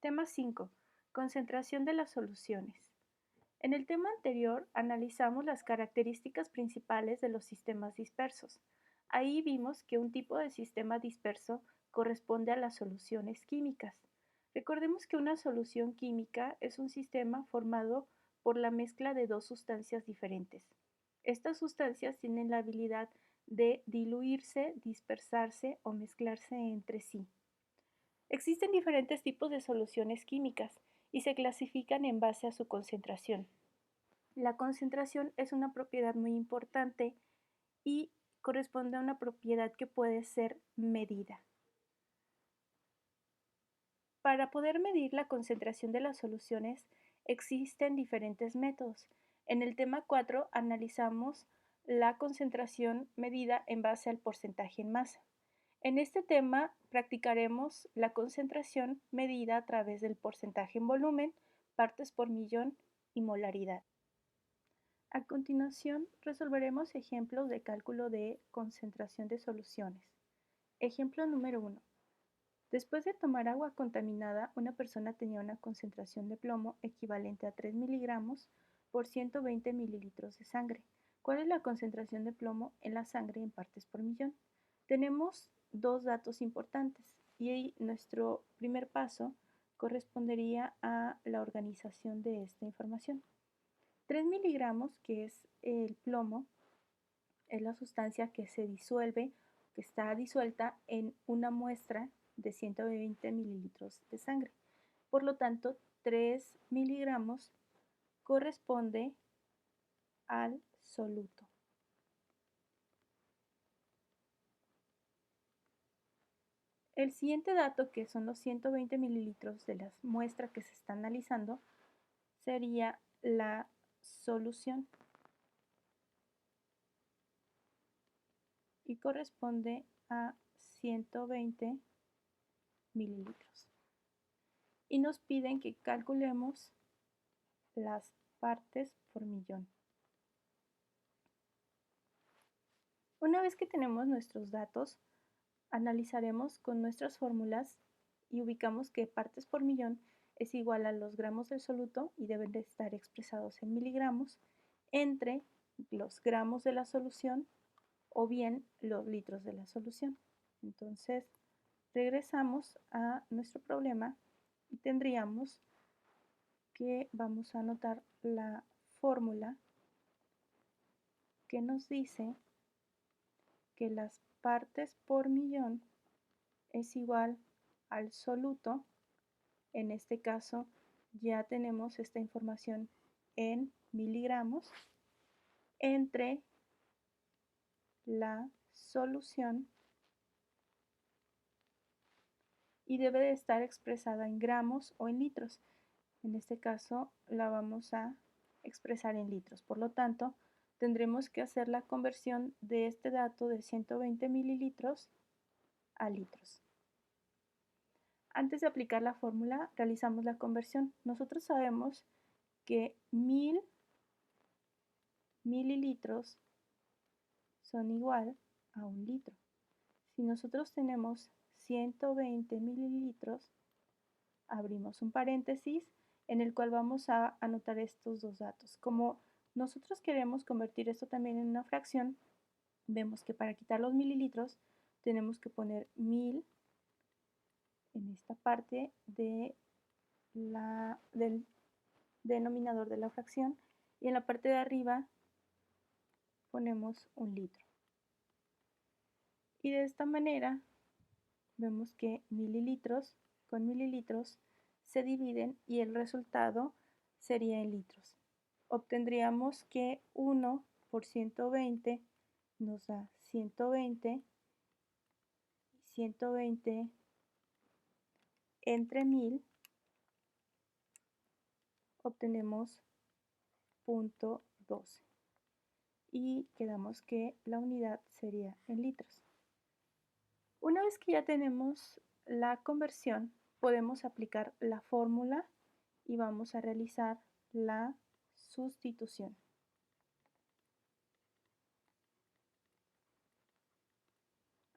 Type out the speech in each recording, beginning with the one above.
Tema 5. Concentración de las soluciones. En el tema anterior analizamos las características principales de los sistemas dispersos. Ahí vimos que un tipo de sistema disperso corresponde a las soluciones químicas. Recordemos que una solución química es un sistema formado por la mezcla de dos sustancias diferentes. Estas sustancias tienen la habilidad de diluirse, dispersarse o mezclarse entre sí. Existen diferentes tipos de soluciones químicas y se clasifican en base a su concentración. La concentración es una propiedad muy importante y corresponde a una propiedad que puede ser medida. Para poder medir la concentración de las soluciones existen diferentes métodos. En el tema 4 analizamos la concentración medida en base al porcentaje en masa. En este tema practicaremos la concentración medida a través del porcentaje en volumen, partes por millón y molaridad. A continuación, resolveremos ejemplos de cálculo de concentración de soluciones. Ejemplo número 1. Después de tomar agua contaminada, una persona tenía una concentración de plomo equivalente a 3 miligramos por 120 mililitros de sangre. ¿Cuál es la concentración de plomo en la sangre en partes por millón? Tenemos dos datos importantes y nuestro primer paso correspondería a la organización de esta información. 3 miligramos, que es el plomo, es la sustancia que se disuelve, que está disuelta en una muestra de 120 mililitros de sangre. Por lo tanto, 3 miligramos corresponde al soluto. El siguiente dato, que son los 120 mililitros de la muestra que se está analizando, sería la solución y corresponde a 120 mililitros. Y nos piden que calculemos las partes por millón. Una vez que tenemos nuestros datos, analizaremos con nuestras fórmulas y ubicamos que partes por millón es igual a los gramos del soluto y deben de estar expresados en miligramos entre los gramos de la solución o bien los litros de la solución. Entonces, regresamos a nuestro problema y tendríamos que vamos a anotar la fórmula que nos dice que las partes por millón es igual al soluto. En este caso ya tenemos esta información en miligramos entre la solución y debe de estar expresada en gramos o en litros. En este caso la vamos a expresar en litros. Por lo tanto, tendremos que hacer la conversión de este dato de 120 mililitros a litros. Antes de aplicar la fórmula, realizamos la conversión. Nosotros sabemos que 1000 mililitros son igual a un litro. Si nosotros tenemos 120 mililitros, abrimos un paréntesis en el cual vamos a anotar estos dos datos. Como nosotros queremos convertir esto también en una fracción, vemos que para quitar los mililitros tenemos que poner 1000 en esta parte del denominador de la fracción y en la parte de arriba ponemos un litro. Y de esta manera vemos que mililitros con mililitros se dividen y el resultado sería en litros. Obtendríamos que 1 por 120 nos da 120, 120 entre 1000 obtenemos 0.12 y quedamos que la unidad sería en litros. Una vez que ya tenemos la conversión, podemos aplicar la fórmula y vamos a realizar la sustitución.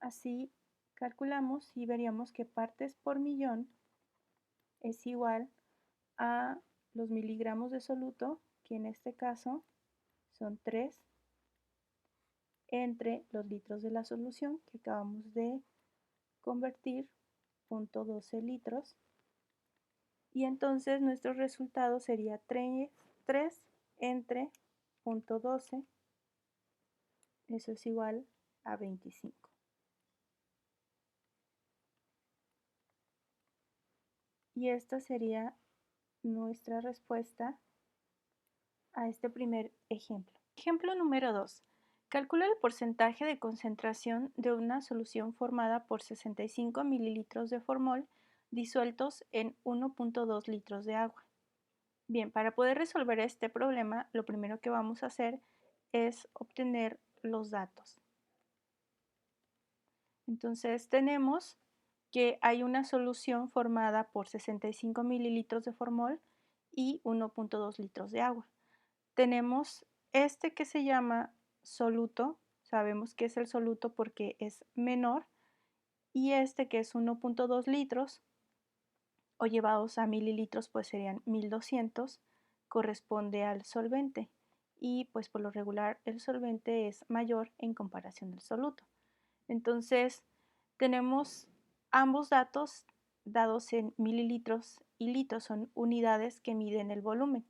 Así calculamos y veríamos que partes por millón es igual a los miligramos de soluto, que en este caso son 3, entre los litros de la solución que acabamos de convertir, 0.12 litros. Y entonces nuestro resultado sería 3 entre 0.12, eso es igual a 25. Y esta sería nuestra respuesta a este primer ejemplo. Ejemplo número 2. Calcula el porcentaje de concentración de una solución formada por 65 mililitros de formol disueltos en 1.2 litros de agua. Bien, para poder resolver este problema, lo primero que vamos a hacer es obtener los datos. Entonces tenemos que hay una solución formada por 65 mililitros de formol y 1.2 litros de agua. Tenemos este que se llama soluto, sabemos que es el soluto porque es menor, y este que es 1.2 litros, o llevados a mililitros pues serían 1200, corresponde al solvente, y pues por lo regular el solvente es mayor en comparación al soluto. Entonces tenemos ambos datos dados en mililitros y litros, son unidades que miden el volumen.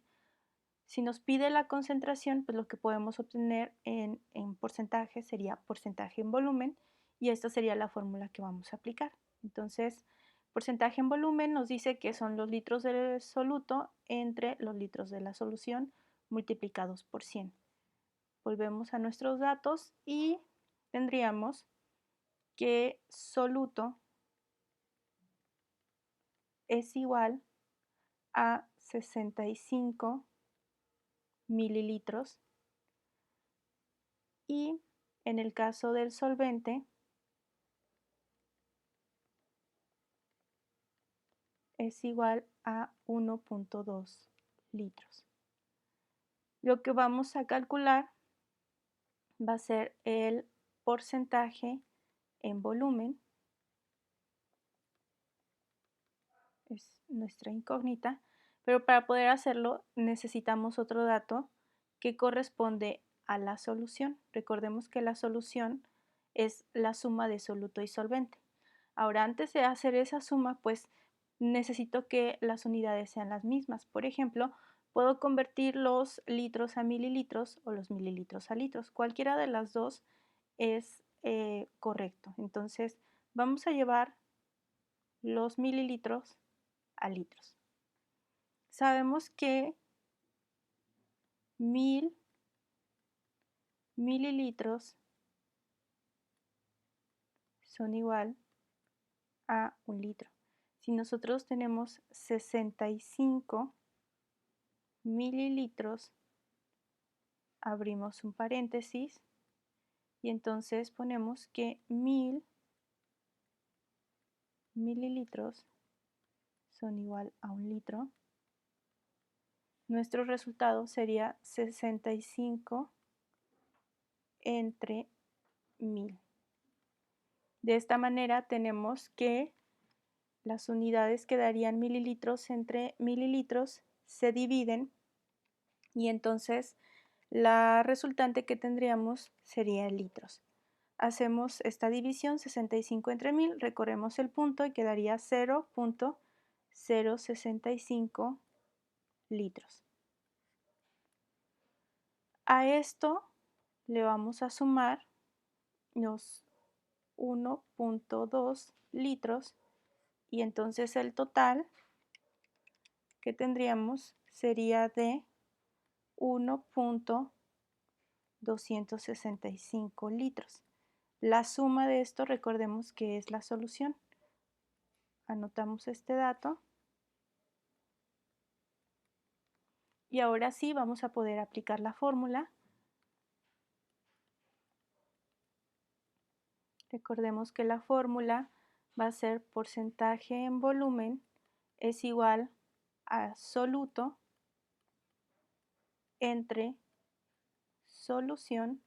Si nos pide la concentración, pues lo que podemos obtener en porcentaje sería porcentaje en volumen, y esta sería la fórmula que vamos a aplicar. Entonces, porcentaje en volumen nos dice que son los litros del soluto entre los litros de la solución multiplicados por 100. Volvemos a nuestros datos y tendríamos que soluto es igual a 65 mililitros, y en el caso del solvente es igual a 1.2 litros. Lo que vamos a calcular va a ser el porcentaje en volumen, es nuestra incógnita, pero para poder hacerlo necesitamos otro dato que corresponde a la solución. Recordemos que la solución es la suma de soluto y solvente. Ahora, antes de hacer esa suma, pues necesito que las unidades sean las mismas. Por ejemplo, puedo convertir los litros a mililitros o los mililitros a litros. Cualquiera de las dos es correcto. Entonces, vamos a llevar los mililitros a litros. Sabemos que 1000 mililitros son igual a 1 litro. Si nosotros tenemos 65 mililitros, abrimos un paréntesis y entonces ponemos que 1000 mililitros son igual a 1 litro. Nuestro resultado sería 65 entre 1000. De esta manera tenemos que las unidades que darían mililitros entre mililitros se dividen, y entonces la resultante que tendríamos sería litros. Hacemos esta división, 65 entre 1000, recorremos el punto y quedaría 0.065 litros. A esto le vamos a sumar los 1.2 litros, y entonces el total que tendríamos sería de 1.265 litros. La suma de esto, recordemos que es la solución. Anotamos este dato y ahora sí vamos a poder aplicar la fórmula. Recordemos que la fórmula va a ser porcentaje en volumen es igual a soluto entre solución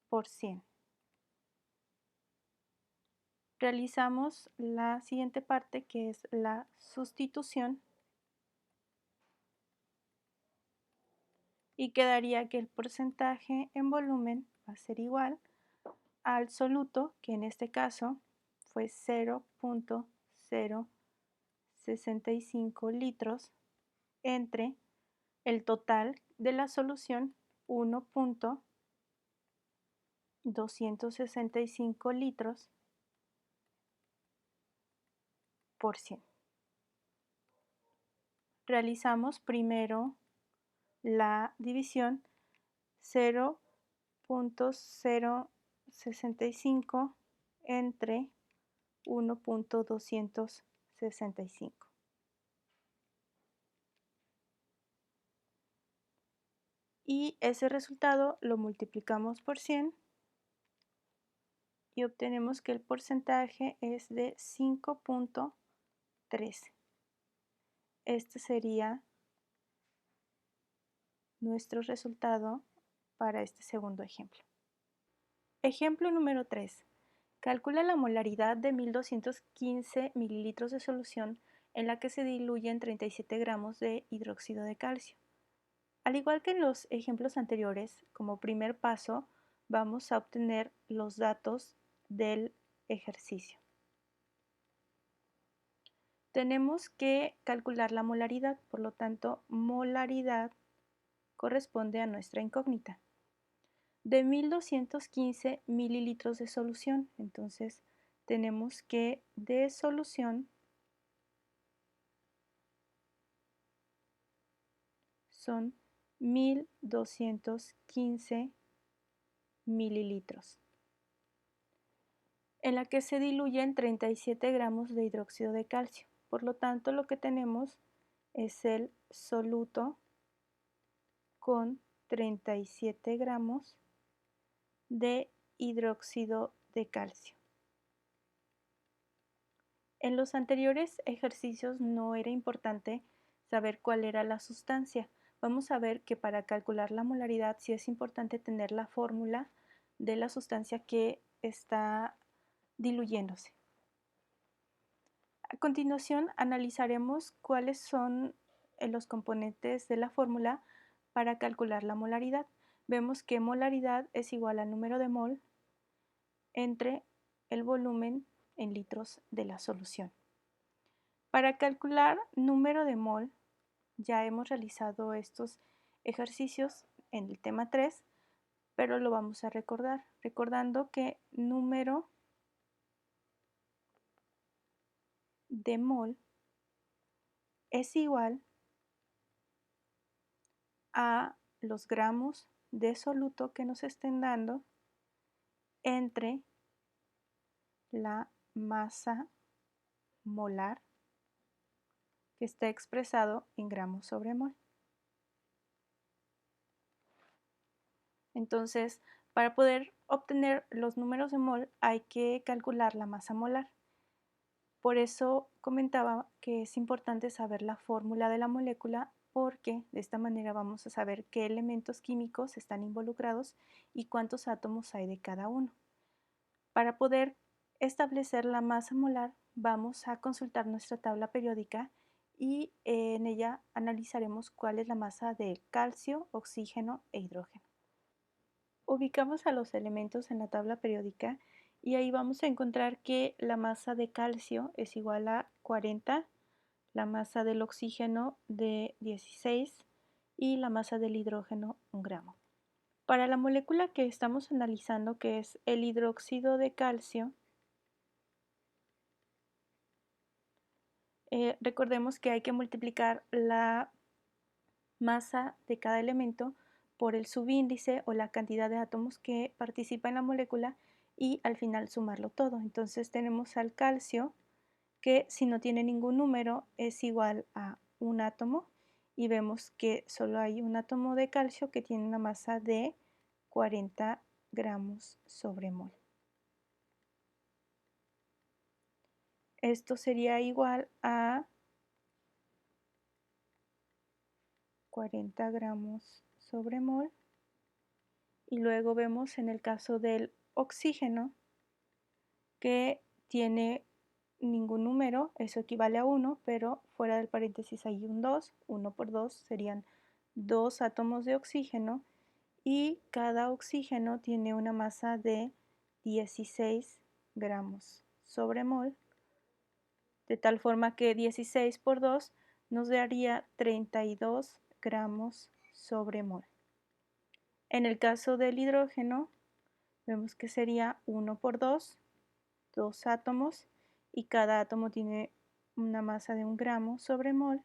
por 100. Realizamos la siguiente parte, que es la sustitución, y quedaría que el porcentaje en volumen va a ser igual al soluto, que en este caso fue 0.065 litros, entre el total de la solución, 1.265 litros por 100. Realizamos primero la división. 0.065 entre 1.265. Y ese resultado lo multiplicamos por 100 y obtenemos que el porcentaje es de 5.13. Este sería nuestro resultado para este segundo ejemplo. Ejemplo número 3. Calcula la molaridad de 1215 mililitros de solución en la que se diluyen 37 gramos de hidróxido de calcio. Al igual que en los ejemplos anteriores, como primer paso, vamos a obtener los datos del ejercicio. Tenemos que calcular la molaridad, por lo tanto, molaridad corresponde a nuestra incógnita. De 1215 mililitros de solución, entonces tenemos que de solución son 1215 mililitros, en la que se diluyen 37 gramos de hidróxido de calcio. Por lo tanto, lo que tenemos es el soluto con 37 gramos de hidróxido de calcio. En los anteriores ejercicios no era importante saber cuál era la sustancia. Vamos a ver que para calcular la molaridad sí es importante tener la fórmula de la sustancia que está diluyéndose. A continuación analizaremos cuáles son los componentes de la fórmula para calcular la molaridad. Vemos que molaridad es igual al número de mol entre el volumen en litros de la solución. Para calcular número de mol, ya hemos realizado estos ejercicios en el tema 3, pero lo vamos a recordar, recordando que número de mol es igual a los gramos de soluto que nos estén dando entre la masa molar, que está expresado en gramos sobre mol. Entonces, para poder obtener los números de mol hay que calcular la masa molar. Por eso comentaba que es importante saber la fórmula de la molécula, porque de esta manera vamos a saber qué elementos químicos están involucrados y cuántos átomos hay de cada uno. Para poder establecer la masa molar, vamos a consultar nuestra tabla periódica y en ella analizaremos cuál es la masa de calcio, oxígeno e hidrógeno. Ubicamos a los elementos en la tabla periódica y ahí vamos a encontrar que la masa de calcio es igual a 40, la masa del oxígeno de 16 y la masa del hidrógeno 1 gramo. Para la molécula que estamos analizando, que es el hidróxido de calcio, recordemos que hay que multiplicar la masa de cada elemento por el subíndice o la cantidad de átomos que participa en la molécula y al final sumarlo todo. Entonces tenemos al calcio, que si no tiene ningún número es igual a un átomo, y vemos que solo hay un átomo de calcio que tiene una masa de 40 gramos sobre mol. Esto sería igual a 40 gramos sobre mol. Y luego vemos en el caso del oxígeno que tiene ningún número, eso equivale a 1, pero fuera del paréntesis hay un 2, 1 por 2 serían 2 átomos de oxígeno y cada oxígeno tiene una masa de 16 gramos sobre mol, de tal forma que 16 por 2 nos daría 32 gramos sobre mol. En el caso del hidrógeno, vemos que sería 1 por 2, 2 átomos, y cada átomo tiene una masa de 1 gramo sobre mol.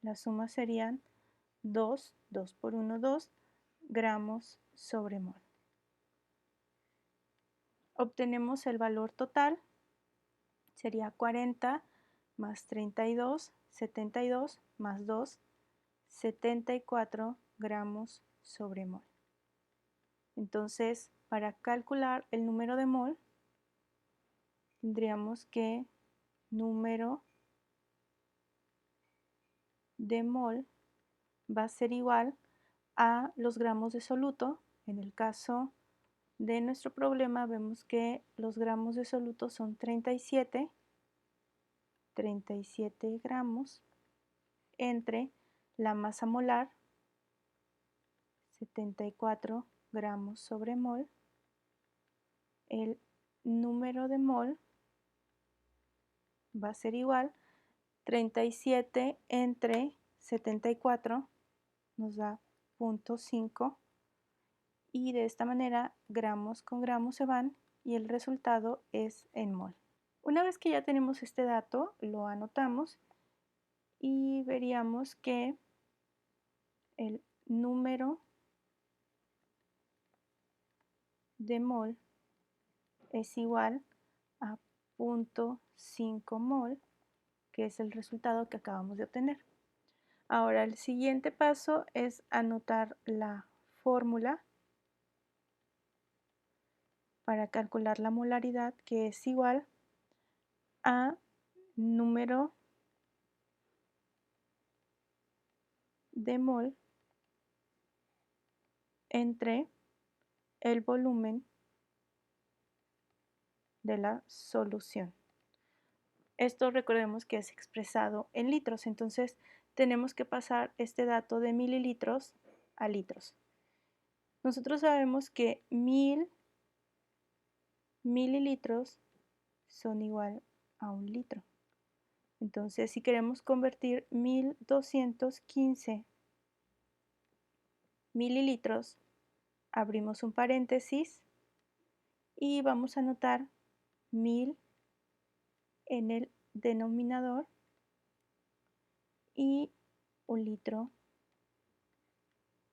La suma serían 2 por 1, 2 gramos sobre mol. Obtenemos el valor total, sería 40 más 32, 72 más 2, 74 gramos sobre mol. Entonces, para calcular el número de mol, tendríamos que número de mol va a ser igual a los gramos de soluto. En el caso de nuestro problema vemos que los gramos de soluto son 37 gramos entre la masa molar, 74 gramos sobre mol. El número de mol va a ser igual 37 entre 74 nos da 0.5 y de esta manera gramos con gramos se van y el resultado es en mol. Una vez que ya tenemos este dato, lo anotamos y veríamos que el número de mol es igual a 0.5 mol, que es el resultado que acabamos de obtener. Ahora el siguiente paso es anotar la fórmula para calcular la molaridad, que es igual a número de mol entre el volumen de la solución. Esto recordemos que es expresado en litros, entonces tenemos que pasar este dato de mililitros a litros. Nosotros sabemos que 1000 mililitros son igual a 1 litro. Entonces, si queremos convertir 1215 mililitros, abrimos un paréntesis y vamos a anotar 1000 en el denominador y 1 litro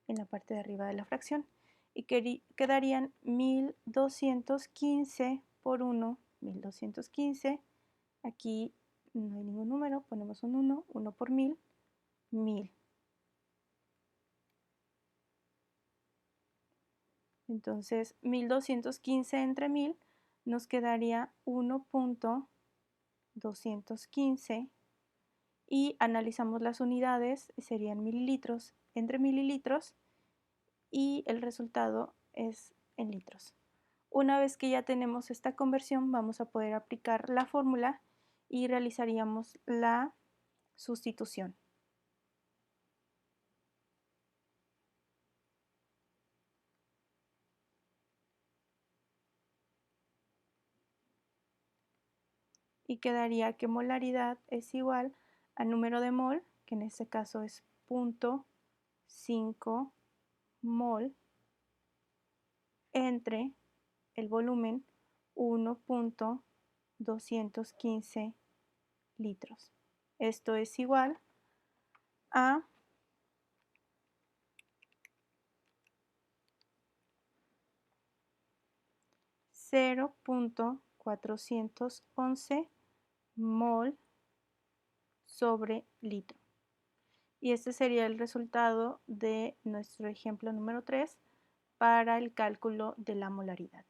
en la parte de arriba de la fracción. Y quedarían 1215 por 1, 1215. Aquí no hay ningún número, ponemos un 1, 1 por 1000, 1000. Entonces, 1215 entre 1000 nos quedaría 1.215 y analizamos las unidades, serían mililitros entre mililitros y el resultado es en litros. Una vez que ya tenemos esta conversión, vamos a poder aplicar la fórmula y realizaríamos la sustitución. Y quedaría que molaridad es igual al número de mol, que en este caso es 0.5 mol, entre el volumen 1.215 litros. Esto es igual a 0.411 mol sobre litro. Y este sería el resultado de nuestro ejemplo número 3 para el cálculo de la molaridad.